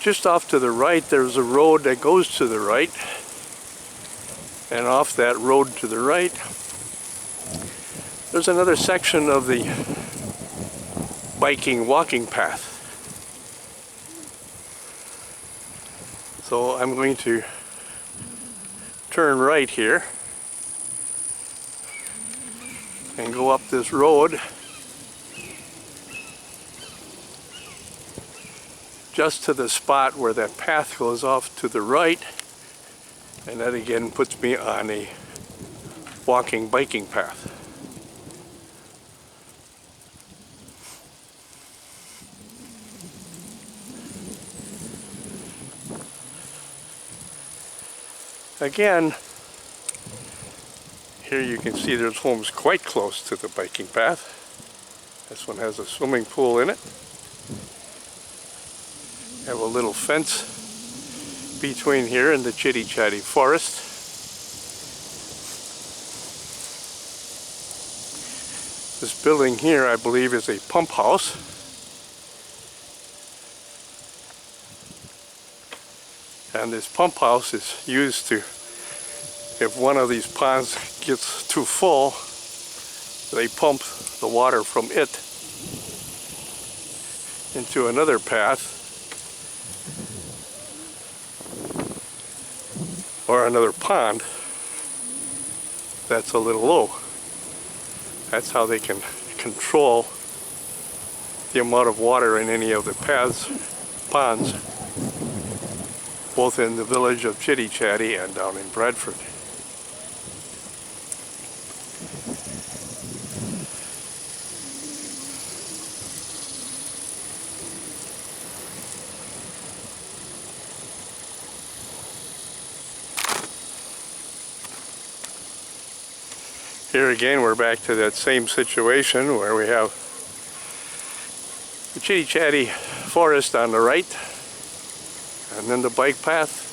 Just off to the right, there's a road that goes to the right. And off that road to the right, there's another section of the biking walking path. So I'm going to turn right here and go up this road just to the spot where that path goes off to the right, and that again puts me on a walking biking path. Again, here you can see there's homes quite close to the biking path. This one has a swimming pool in it. Have a little fence between here and the Chitty Chatty forest. This building here, I believe, is a pump house. And this pump house is used to, if one of these ponds gets too full, they pump the water from it into another path or another pond that's a little low. That's how they can control the amount of water in any of the ponds, both in the village of Chitty Chatty and down in Bradford. Here again, we're back to that same situation where we have the Chitty Chatty forest on the right, and then the bike path,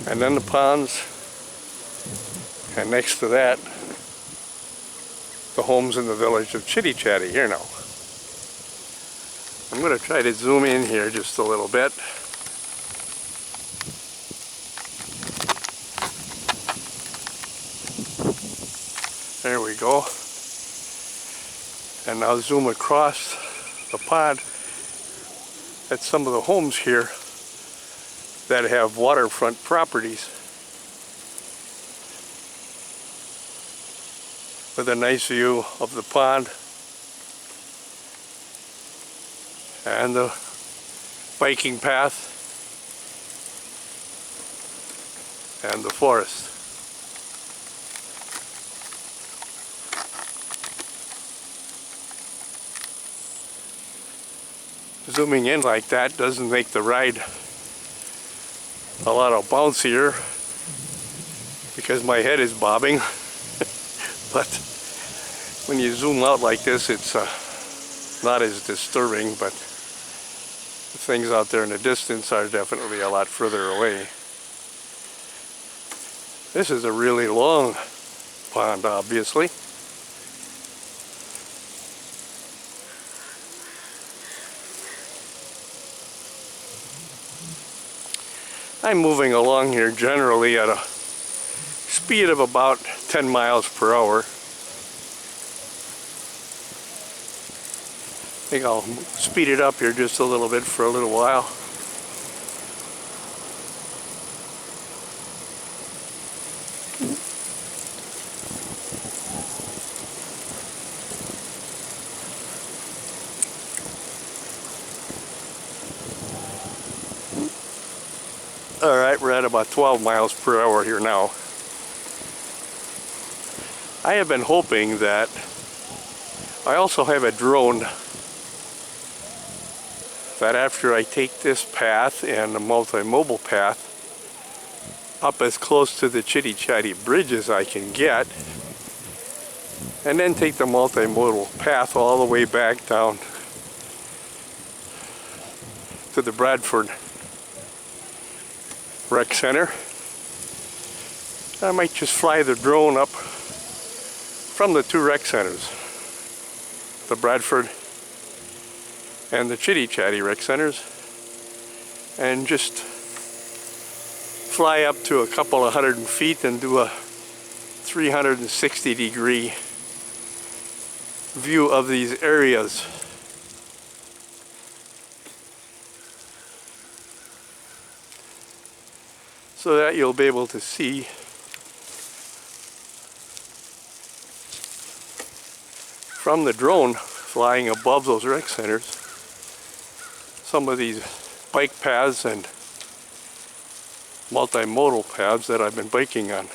and then the ponds, and next to that, the homes in the village of Chitty Chatty here now. I'm going to try to zoom in here just a little bit. There we go. And now zoom across the pond at some of the homes here that have waterfront properties with a nice view of the pond and the biking path and the forest. Zooming in like that doesn't make the ride a lot of bouncier because my head is bobbing. But when you zoom out like this, it's not as disturbing, but the things out there in the distance are definitely a lot further away. This is a really long pond, obviously. I'm moving along here generally at a speed of about 10 miles per hour. I think I'll speed it up here just a little bit for a little while. Alright, we're at about 12 miles per hour here now. I have been hoping that I also have a drone that after I take this path and the multi-mobile path up as close to the Chitty Chatty bridge as I can get, and then take the multimodal path all the way back down to the Bradford Rec Center. I might just fly the drone up from the two rec centers, the Bradford and the Chitty Chatty rec centers, and just fly up to a couple of 100 feet and do a 360-degree view of these areas. So that you'll be able to see from the drone flying above those rec centers some of these bike paths and multimodal paths that I've been biking on.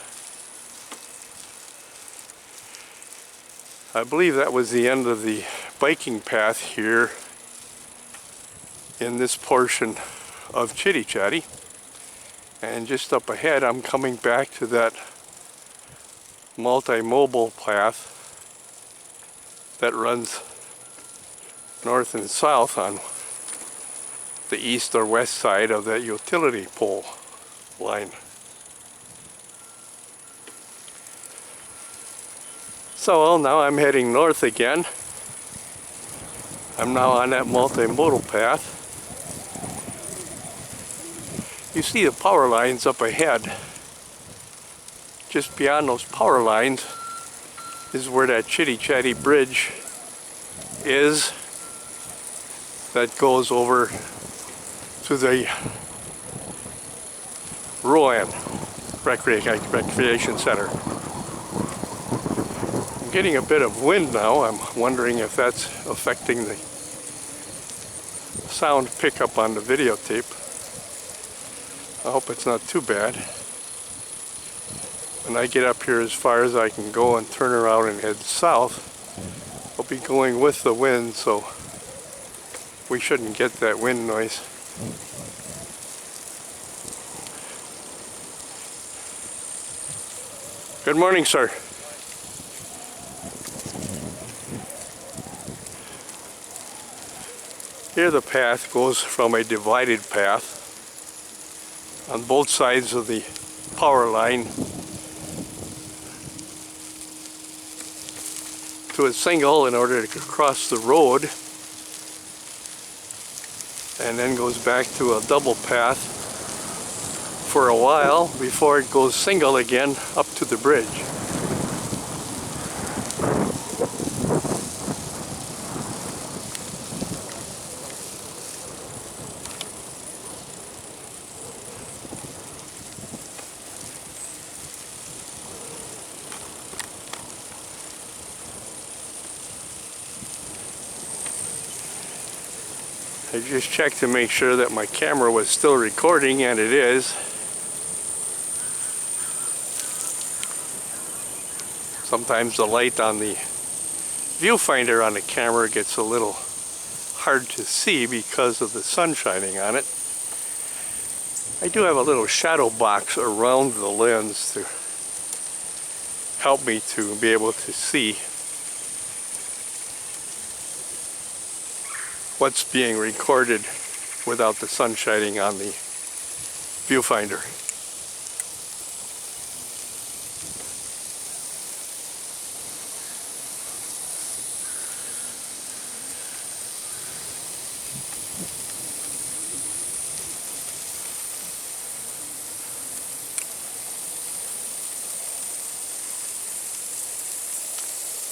I believe that was the end of the biking path here in this portion of Chitty Chatty. And just up ahead, I'm coming back to that multimodal path that runs north and south on the east or west side of that utility pole line. So now I'm heading north again. I'm now on that multimodal path. You see the power lines up ahead. Just beyond those power lines is where that Chitty Chatty bridge is that goes over to the Rowan Recreation Center. I'm getting a bit of wind now. I'm wondering if that's affecting the sound pickup on the videotape. I hope it's not too bad. When I get up here as far as I can go and turn around and head south, I'll be going with the wind, so we shouldn't get that wind noise. Good morning, sir. Here the path goes from a divided path on both sides of the power line to a single in order to cross the road, and then goes back to a double path for a while before it goes single again up to the bridge. I just checked to make sure that my camera was still recording, and it is. Sometimes the light on the viewfinder on the camera gets a little hard to see because of the sun shining on it. I do have a little shadow box around the lens to help me to be able to see what's being recorded without the sun shining on the viewfinder.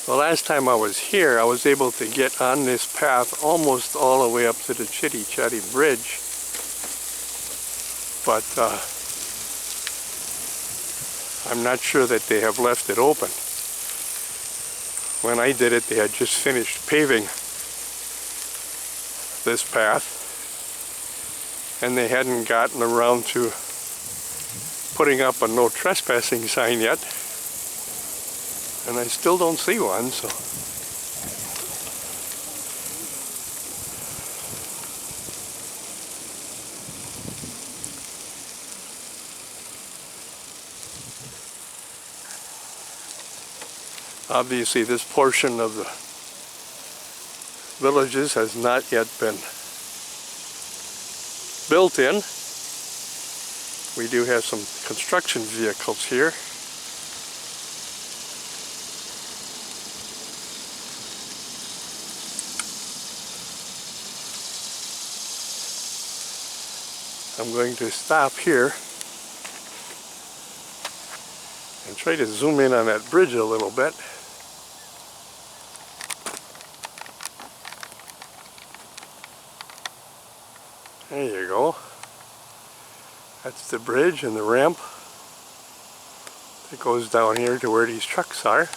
The last time I was here, I was able to get on this path almost all the way up to the Chitty Chatty bridge, but I'm not sure that they have left it open. When I did it, they had just finished paving this path, and they hadn't gotten around to putting up a no trespassing sign yet. And I still don't see one, so. Obviously, this portion of the villages has not yet been built in. We do have some construction vehicles here. I'm going to stop here and try to zoom in on that bridge a little bit. There you go. That's the bridge and the ramp that goes down here to where these trucks are.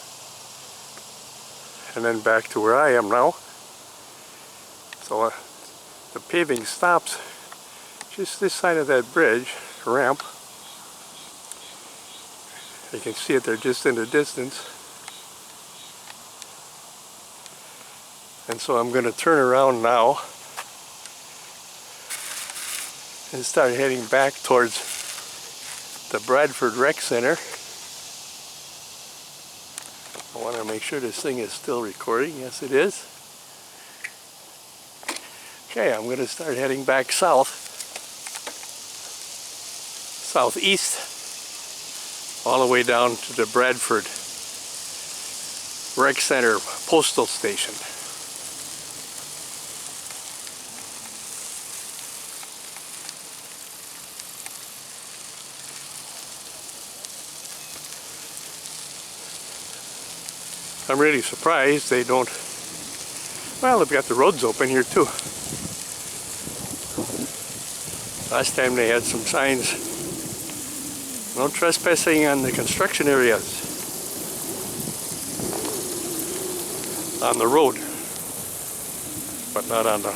And then back to where I am now. So the paving stops just this side of that bridge, ramp. You can see it there just in the distance. And so I'm going to turn around now and start heading back towards the Bradford Rec Center. I want to make sure this thing is still recording. Yes, it is. Okay, I'm going to start heading back southeast, all the way down to the Bradford Rec Center postal station. I'm really surprised they don't, well, they've got the roads open here too. Last time they had some signs, no trespassing on the construction areas on the road, but not on the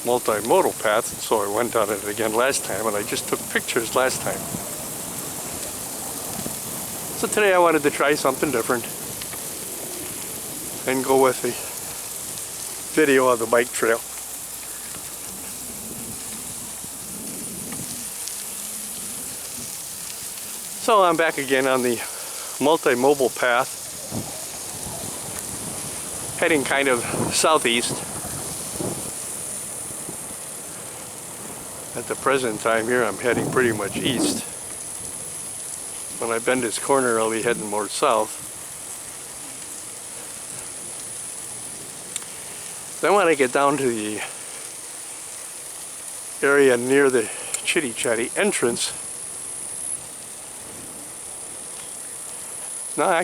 multimodal path, so I went on it again last time, and I just took pictures last time. So today I wanted to try something different and go with the video of the bike trail. So I'm back again on the multimodal path, heading kind of southeast. At the present time here I'm heading pretty much east. When I bend this corner I'll be heading more south. Then when I get down to the area near the Chitty Chatty entrance, no,